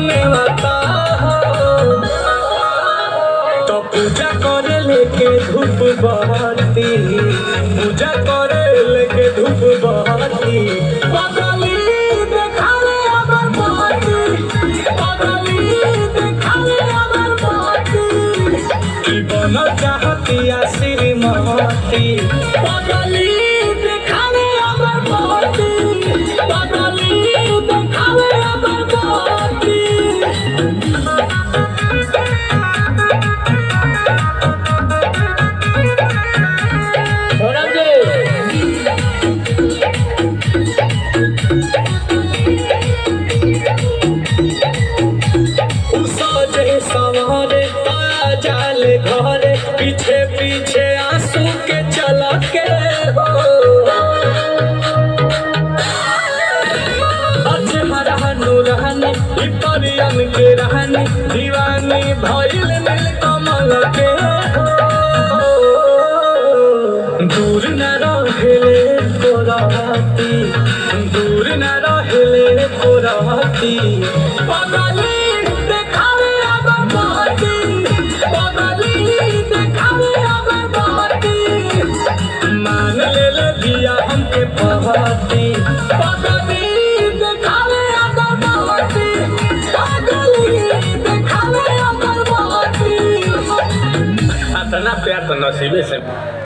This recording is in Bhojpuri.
नेवता तो पूजा करे लेके धूप बहती, पूजा करे लेके धूप बहती। पगली देखावे अगर बहती, पगली देखावे अगर बहती, की बनल चाहती श्रीमती। पगली देखावे अगर बहती, पगली देखावे अगर बहती। सवारे जाले घरे पीछे पीछे आंसू के चला के हो। अजहरा नूरहानी परियन के रहनी दीवानी भइल नील कमल के हो। दूर न रहेले कोराती, दूर न रहेले कोराती। पगली देखावे अगर बहती, पगली देखावे अगर बहती, मान ले दिया हमके बहती। पगली देखावे अगर बहती, पगली देखावे अगर बहती। इतना प्यार तो नसीबे से।